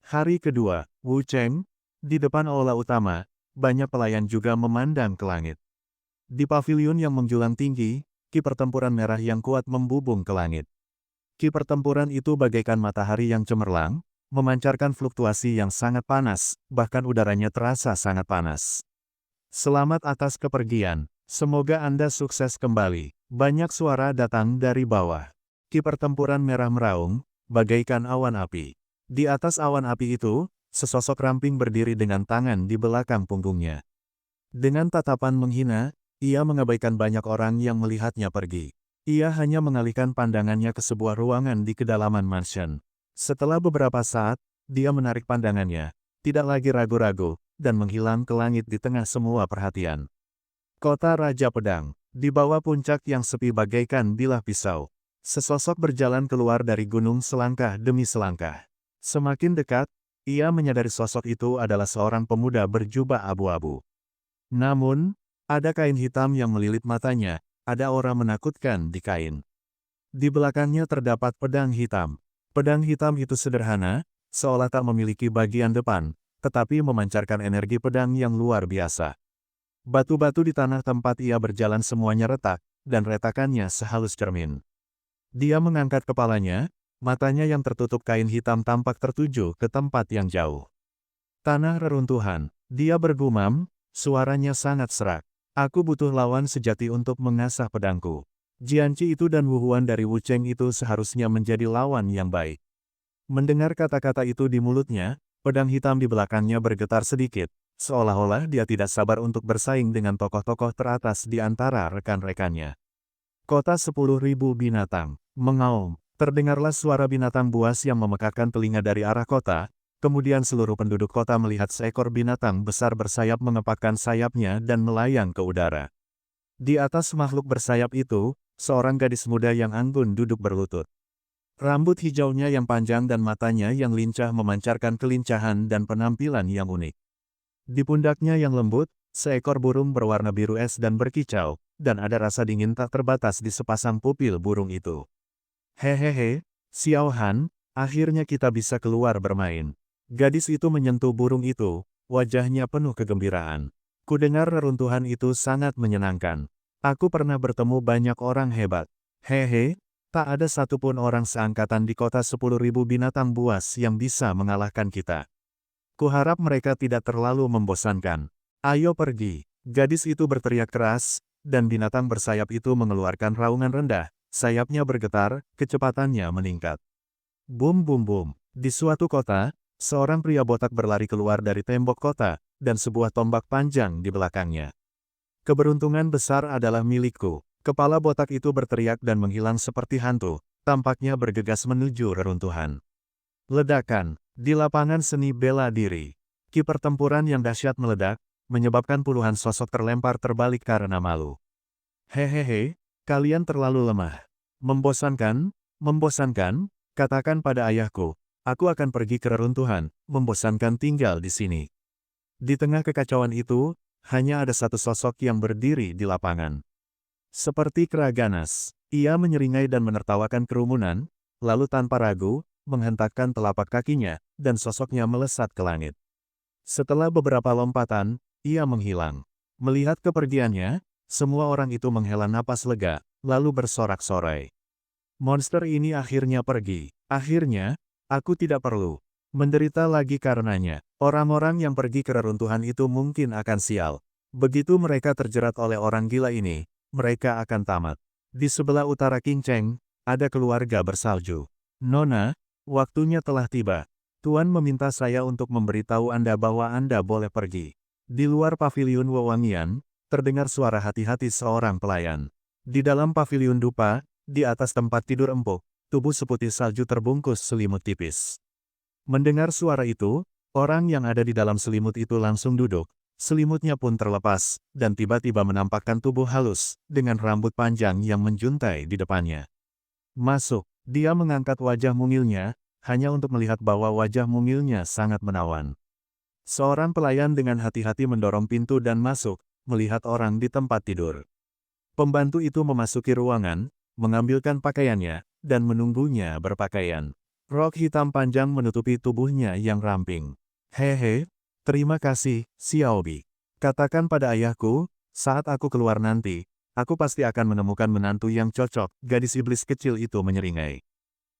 Hari kedua, Wu Cheng, di depan aula utama, banyak pelayan juga memandang ke langit. Di paviliun yang menjulang tinggi, ki pertempuran merah yang kuat membubung ke langit. Ki pertempuran itu bagaikan matahari yang cemerlang, memancarkan fluktuasi yang sangat panas, bahkan udaranya terasa sangat panas. Selamat atas kepergian, semoga Anda sukses kembali. Banyak suara datang dari bawah. Ki pertempuran merah meraung, bagaikan awan api. Di atas awan api itu, sesosok ramping berdiri dengan tangan di belakang punggungnya. Dengan tatapan menghina, ia mengabaikan banyak orang yang melihatnya pergi. Ia hanya mengalihkan pandangannya ke sebuah ruangan di kedalaman mansion. Setelah beberapa saat, dia menarik pandangannya, tidak lagi ragu-ragu, dan menghilang ke langit di tengah semua perhatian. Kota Raja Pedang, di bawah puncak yang sepi bagaikan bilah pisau. Sesosok berjalan keluar dari gunung selangkah demi selangkah. Semakin dekat, ia menyadari sosok itu adalah seorang pemuda berjubah abu-abu. Namun, ada kain hitam yang melilit matanya, ada aura menakutkan di kain. Di belakangnya terdapat pedang hitam. Pedang hitam itu sederhana, seolah tak memiliki bagian depan, tetapi memancarkan energi pedang yang luar biasa. Batu-batu di tanah tempat ia berjalan semuanya retak, dan retakannya sehalus cermin. Dia mengangkat kepalanya, matanya yang tertutup kain hitam tampak tertuju ke tempat yang jauh. Tanah reruntuhan, dia bergumam, suaranya sangat serak. Aku butuh lawan sejati untuk mengasah pedangku. Jianci itu dan Wu Huan dari Wu Cheng itu seharusnya menjadi lawan yang baik. Mendengar kata-kata itu di mulutnya, pedang hitam di belakangnya bergetar sedikit, seolah-olah dia tidak sabar untuk bersaing dengan tokoh-tokoh teratas di antara rekan-rekannya. Kota 10.000 binatang, mengaum. Terdengarlah suara binatang buas yang memekakkan telinga dari arah kota, kemudian seluruh penduduk kota melihat seekor binatang besar bersayap mengepakkan sayapnya dan melayang ke udara. Di atas makhluk bersayap itu, seorang gadis muda yang anggun duduk berlutut. Rambut hijaunya yang panjang dan matanya yang lincah memancarkan kelincahan dan penampilan yang unik. Di pundaknya yang lembut, seekor burung berwarna biru es dan berkicau, dan ada rasa dingin tak terbatas di sepasang pupil burung itu. Hehehe, Xiao Han, akhirnya kita bisa keluar bermain. Gadis itu menyentuh burung itu, wajahnya penuh kegembiraan. Kudengar reruntuhan itu sangat menyenangkan. Aku pernah bertemu banyak orang hebat. Hehe, tak ada satupun orang seangkatan di kota 10.000 binatang buas yang bisa mengalahkan kita. Kuharap mereka tidak terlalu membosankan. Ayo pergi. Gadis itu berteriak keras, dan binatang bersayap itu mengeluarkan raungan rendah. Sayapnya bergetar, kecepatannya meningkat. Bum bum bum. Di suatu kota, seorang pria botak berlari keluar dari tembok kota, dan sebuah tombak panjang di belakangnya. Keberuntungan besar adalah milikku. Kepala botak itu berteriak dan menghilang seperti hantu, tampaknya bergegas menuju reruntuhan. Ledakan. Di lapangan seni bela diri. Ki pertempuran yang dahsyat meledak, menyebabkan puluhan sosok terlempar terbalik karena malu. Hehehe, kalian terlalu lemah. Membosankan, membosankan, katakan pada ayahku, aku akan pergi ke reruntuhan, membosankan tinggal di sini. Di tengah kekacauan itu, hanya ada satu sosok yang berdiri di lapangan. Seperti kera ganas, ia menyeringai dan menertawakan kerumunan, lalu tanpa ragu, menghentakkan telapak kakinya, dan sosoknya melesat ke langit. Setelah beberapa lompatan, ia menghilang. Melihat kepergiannya, semua orang itu menghela napas lega, lalu bersorak-sorai. Monster ini akhirnya pergi. Akhirnya, aku tidak perlu menderita lagi karenanya. Orang-orang yang pergi ke reruntuhan itu mungkin akan sial. Begitu mereka terjerat oleh orang gila ini, mereka akan tamat. Di sebelah utara Qingcheng, ada keluarga bersalju. Nona, waktunya telah tiba. Tuan meminta saya untuk memberitahu Anda bahwa Anda boleh pergi. Di luar paviliun wewangian, terdengar suara hati-hati seorang pelayan. Di dalam paviliun dupa, di atas tempat tidur empuk, tubuh seputih salju terbungkus selimut tipis. Mendengar suara itu, orang yang ada di dalam selimut itu langsung duduk. Selimutnya pun terlepas, dan tiba-tiba menampakkan tubuh halus, dengan rambut panjang yang menjuntai di depannya. Masuk, dia mengangkat wajah mungilnya, hanya untuk melihat bahwa wajah mungilnya sangat menawan. Seorang pelayan dengan hati-hati mendorong pintu dan masuk, melihat orang di tempat tidur. Pembantu itu memasuki ruangan, mengambilkan pakaiannya, dan menunggunya berpakaian. Rok hitam panjang menutupi tubuhnya yang ramping. Hehe, terima kasih, Xiaobi. Katakan pada ayahku, saat aku keluar nanti, aku pasti akan menemukan menantu yang cocok, gadis iblis kecil itu menyeringai.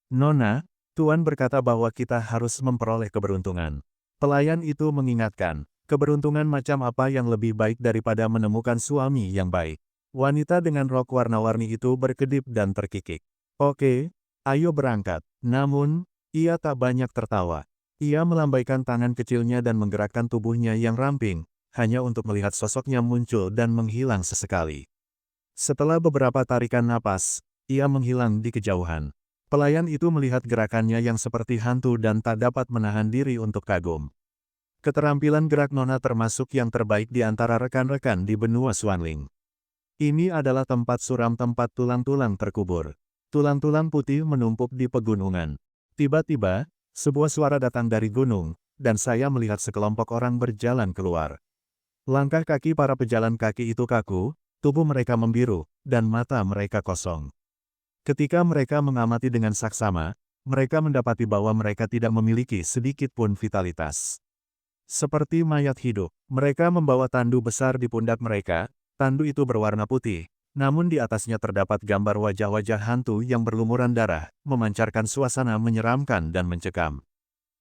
Nona, Tuan berkata bahwa kita harus memperoleh keberuntungan. Pelayan itu mengingatkan, keberuntungan macam apa yang lebih baik daripada menemukan suami yang baik. Wanita dengan rok warna-warni itu berkedip dan terkikik. Oke, ayo berangkat. Namun, ia tak banyak tertawa. Ia melambaikan tangan kecilnya dan menggerakkan tubuhnya yang ramping, hanya untuk melihat sosoknya muncul dan menghilang sesekali. Setelah beberapa tarikan napas, ia menghilang di kejauhan. Pelayan itu melihat gerakannya yang seperti hantu dan tak dapat menahan diri untuk kagum. Keterampilan gerak Nona termasuk yang terbaik di antara rekan-rekan di benua Swanling. Ini adalah tempat suram tempat tulang-tulang terkubur. Tulang-tulang putih menumpuk di pegunungan. Tiba-tiba, sebuah suara datang dari gunung, dan saya melihat sekelompok orang berjalan keluar. Langkah kaki para pejalan kaki itu kaku, tubuh mereka membiru, dan mata mereka kosong. Ketika mereka mengamati dengan saksama, mereka mendapati bahwa mereka tidak memiliki sedikit pun vitalitas. Seperti mayat hidup, mereka membawa tandu besar di pundak mereka. Tandu itu berwarna putih, namun di atasnya terdapat gambar wajah-wajah hantu yang berlumuran darah, memancarkan suasana menyeramkan dan mencekam.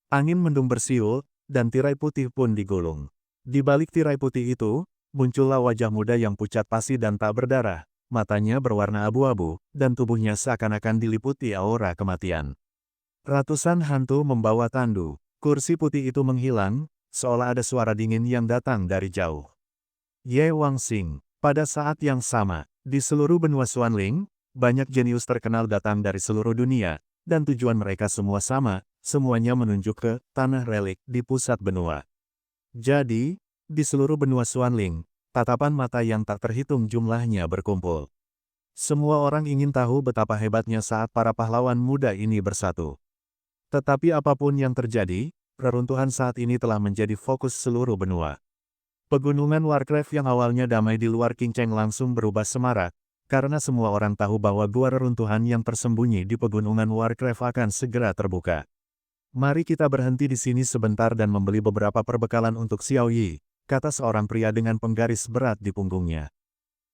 Angin mendung bersiul, dan tirai putih pun digulung. Di balik tirai putih itu, muncullah wajah muda yang pucat pasi dan tak berdarah, matanya berwarna abu-abu, dan tubuhnya seakan-akan diliputi aura kematian. Ratusan hantu membawa tandu, kursi putih itu menghilang, seolah ada suara dingin yang datang dari jauh. Ye Wangxing. Pada saat yang sama, di seluruh benua Swanling, banyak jenius terkenal datang dari seluruh dunia, dan tujuan mereka semua sama, semuanya menunjuk ke tanah relik di pusat benua. Jadi, di seluruh benua Swanling, tatapan mata yang tak terhitung jumlahnya berkumpul. Semua orang ingin tahu betapa hebatnya saat para pahlawan muda ini bersatu. Tetapi apapun yang terjadi, reruntuhan saat ini telah menjadi fokus seluruh benua. Pegunungan Warcraft yang awalnya damai di luar Qingcheng langsung berubah semarak, karena semua orang tahu bahwa gua reruntuhan yang tersembunyi di pegunungan Warcraft akan segera terbuka. Mari kita berhenti di sini sebentar dan membeli beberapa perbekalan untuk Xiao Yi, kata seorang pria dengan penggaris berat di punggungnya.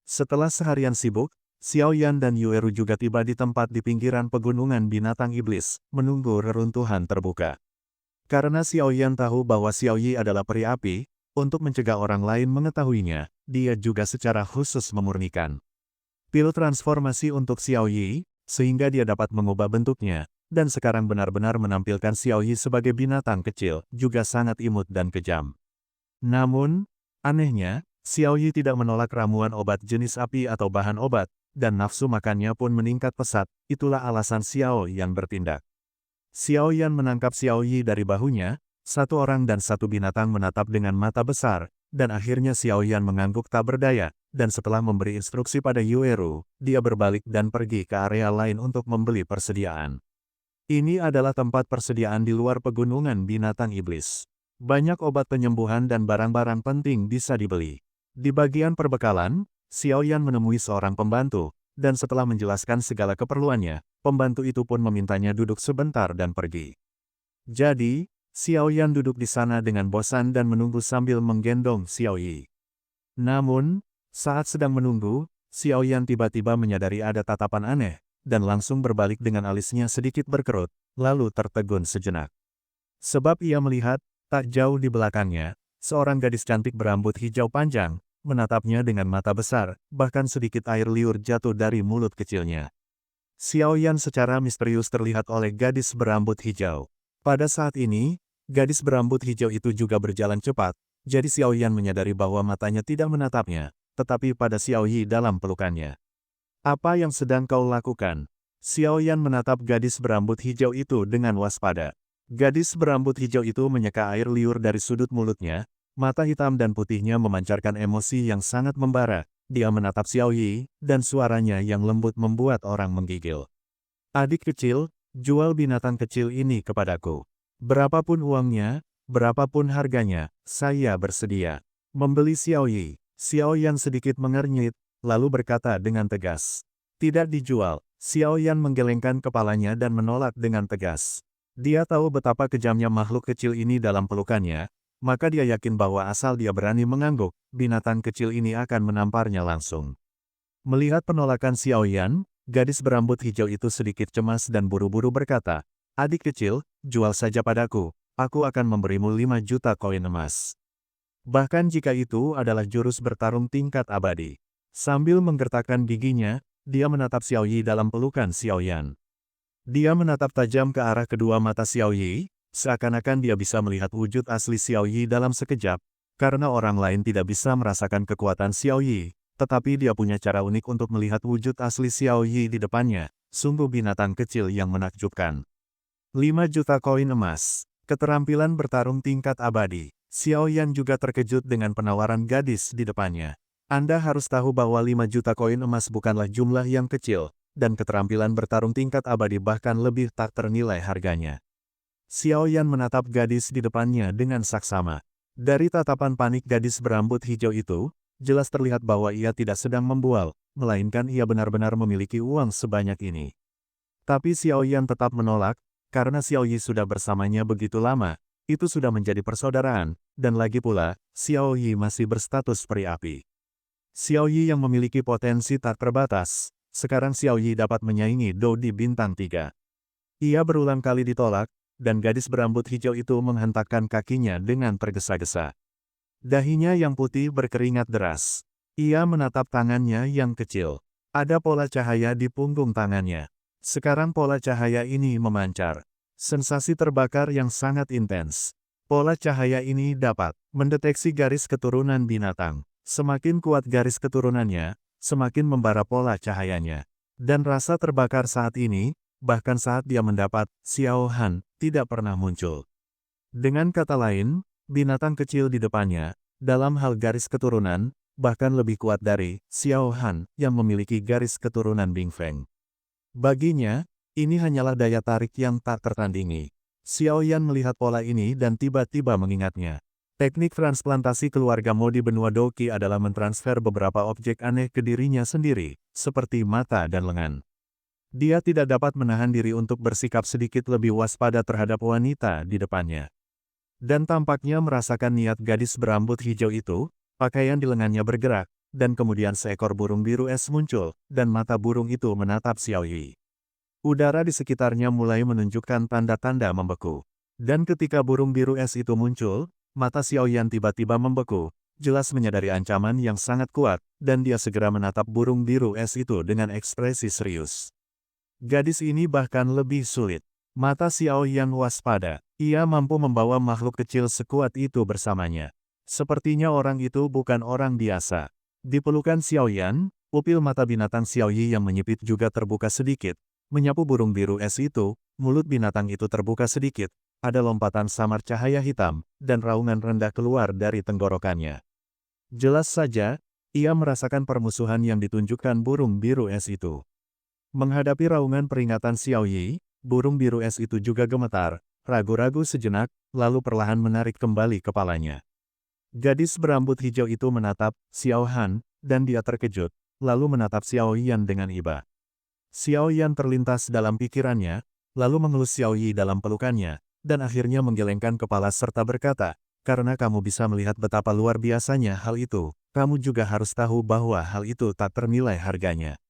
Setelah seharian sibuk, Xiao Yan dan Yueru juga tiba di tempat di pinggiran pegunungan binatang iblis, menunggu reruntuhan terbuka. Karena Xiao Yan tahu bahwa Xiao Yi adalah peri api, untuk mencegah orang lain mengetahuinya, dia juga secara khusus memurnikan pil transformasi untuk Xiao Yi, sehingga dia dapat mengubah bentuknya, dan sekarang benar-benar menampilkan Xiao Yi sebagai binatang kecil, juga sangat imut dan kejam. Namun, anehnya, Xiao Yi tidak menolak ramuan obat jenis api atau bahan obat, dan nafsu makannya pun meningkat pesat, itulah alasan Xiao Yan bertindak. Xiao Yan menangkap Xiao Yi dari bahunya, satu orang dan satu binatang menatap dengan mata besar, dan akhirnya Xiao Yan mengangguk tak berdaya, dan setelah memberi instruksi pada Yueru, dia berbalik dan pergi ke area lain untuk membeli persediaan. Ini adalah tempat persediaan di luar pegunungan binatang iblis. Banyak obat penyembuhan dan barang-barang penting bisa dibeli. Di bagian perbekalan, Xiao Yan menemui seorang pembantu, dan setelah menjelaskan segala keperluannya, pembantu itu pun memintanya duduk sebentar dan pergi. Jadi, Xiao Yan duduk di sana dengan bosan dan menunggu sambil menggendong Xiao Yi. Namun, saat sedang menunggu, Xiao Yan tiba-tiba menyadari ada tatapan aneh, dan langsung berbalik dengan alisnya sedikit berkerut, lalu tertegun sejenak. Sebab ia melihat, tak jauh di belakangnya, seorang gadis cantik berambut hijau panjang, menatapnya dengan mata besar, bahkan sedikit air liur jatuh dari mulut kecilnya. Xiao Yan secara misterius terlihat oleh gadis berambut hijau. Pada saat ini, gadis berambut hijau itu juga berjalan cepat, jadi Xiao Yan menyadari bahwa matanya tidak menatapnya, tetapi pada Xiao Yi dalam pelukannya. Apa yang sedang kau lakukan? Xiao Yan menatap gadis berambut hijau itu dengan waspada. Gadis berambut hijau itu menyeka air liur dari sudut mulutnya, mata hitam dan putihnya memancarkan emosi yang sangat membara. Dia menatap Xiao Yi, dan suaranya yang lembut membuat orang menggigil. Adik kecil, jual binatang kecil ini kepadaku. Berapapun uangnya, berapapun harganya, saya bersedia. Membeli Xiao Yi. Xiao Yan sedikit mengernyit, lalu berkata dengan tegas. Tidak dijual. Xiao Yan menggelengkan kepalanya dan menolak dengan tegas. Dia tahu betapa kejamnya makhluk kecil ini dalam pelukannya, maka dia yakin bahwa asal dia berani mengangguk, binatang kecil ini akan menamparnya langsung. Melihat penolakan Xiao Yan, gadis berambut hijau itu sedikit cemas dan buru-buru berkata, "Adik kecil, jual saja padaku, aku akan memberimu 5 juta koin emas. Bahkan jika itu adalah jurus bertarung tingkat abadi." Sambil menggertakkan giginya, dia menatap Xiao Yi dalam pelukan Xiao Yan. Dia menatap tajam ke arah kedua mata Xiao Yi, seakan-akan dia bisa melihat wujud asli Xiao Yi dalam sekejap, karena orang lain tidak bisa merasakan kekuatan Xiao Yi, tetapi dia punya cara unik untuk melihat wujud asli Xiao Yi di depannya, sungguh binatang kecil yang menakjubkan. 5 juta koin emas, keterampilan bertarung tingkat abadi. Xiao Yan juga terkejut dengan penawaran gadis di depannya. Anda harus tahu bahwa 5 juta koin emas bukanlah jumlah yang kecil, dan keterampilan bertarung tingkat abadi bahkan lebih tak ternilai harganya. Xiao Yan menatap gadis di depannya dengan saksama. Dari tatapan panik gadis berambut hijau itu, jelas terlihat bahwa ia tidak sedang membual, melainkan ia benar-benar memiliki uang sebanyak ini. Tapi Xiao Yan tetap menolak, karena Xiao Yi sudah bersamanya begitu lama, itu sudah menjadi persaudaraan, dan lagi pula, Xiao Yi masih berstatus peri api. Xiao Yi yang memiliki potensi tak terbatas, sekarang Xiao Yi dapat menyaingi Dou di bintang 3. Ia berulang kali ditolak, dan gadis berambut hijau itu menghentakkan kakinya dengan tergesa-gesa. Dahinya yang putih berkeringat deras. Ia menatap tangannya yang kecil. Ada pola cahaya di punggung tangannya. Sekarang pola cahaya ini memancar. Sensasi terbakar yang sangat intens. Pola cahaya ini dapat mendeteksi garis keturunan binatang. Semakin kuat garis keturunannya, semakin membara pola cahayanya. Dan rasa terbakar saat ini, bahkan saat dia mendapat Xiao Han, tidak pernah muncul. Dengan kata lain, binatang kecil di depannya, dalam hal garis keturunan, bahkan lebih kuat dari Xiao Han yang memiliki garis keturunan Bing Feng. Baginya, ini hanyalah daya tarik yang tak tertandingi. Xiao Yan melihat pola ini dan tiba-tiba mengingatnya. Teknik transplantasi keluarga Mo di benua Doqi adalah mentransfer beberapa objek aneh ke dirinya sendiri, seperti mata dan lengan. Dia tidak dapat menahan diri untuk bersikap sedikit lebih waspada terhadap wanita di depannya. Dan tampaknya merasakan niat gadis berambut hijau itu, pakaian di lengannya bergerak, dan kemudian seekor burung biru es muncul, dan mata burung itu menatap Xiao Yi. Udara di sekitarnya mulai menunjukkan tanda-tanda membeku. Dan ketika burung biru es itu muncul, mata Xiao Yan tiba-tiba membeku, jelas menyadari ancaman yang sangat kuat, dan dia segera menatap burung biru es itu dengan ekspresi serius. Gadis ini bahkan lebih sulit. Mata Xiao Yan waspada. Ia mampu membawa makhluk kecil sekuat itu bersamanya. Sepertinya orang itu bukan orang biasa. Di pelukan Xiao Yan, pupil mata binatang Xiao Yi yang menyipit juga terbuka sedikit. Menyapu burung biru es itu, mulut binatang itu terbuka sedikit. Ada lompatan samar cahaya hitam, dan raungan rendah keluar dari tenggorokannya. Jelas saja, ia merasakan permusuhan yang ditunjukkan burung biru es itu. Menghadapi raungan peringatan Xiao Yi, burung biru es itu juga gemetar, ragu-ragu sejenak, lalu perlahan menarik kembali kepalanya. Gadis berambut hijau itu menatap Xiao Han, dan dia terkejut, lalu menatap Xiao Yan dengan iba. Xiao Yan terlintas dalam pikirannya, lalu mengelus Xiao Yi dalam pelukannya, dan akhirnya menggelengkan kepala serta berkata, "Karena kamu bisa melihat betapa luar biasanya hal itu, kamu juga harus tahu bahwa hal itu tak ternilai harganya.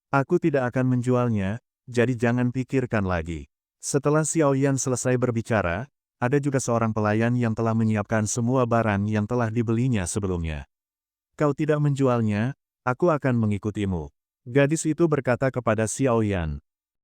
Aku tidak akan menjualnya, jadi jangan pikirkan lagi." Setelah Xiao Yan selesai berbicara, ada juga seorang pelayan yang telah menyiapkan semua barang yang telah dibelinya sebelumnya. "Kau tidak menjualnya, aku akan mengikutimu." Gadis itu berkata kepada Xiao Yan.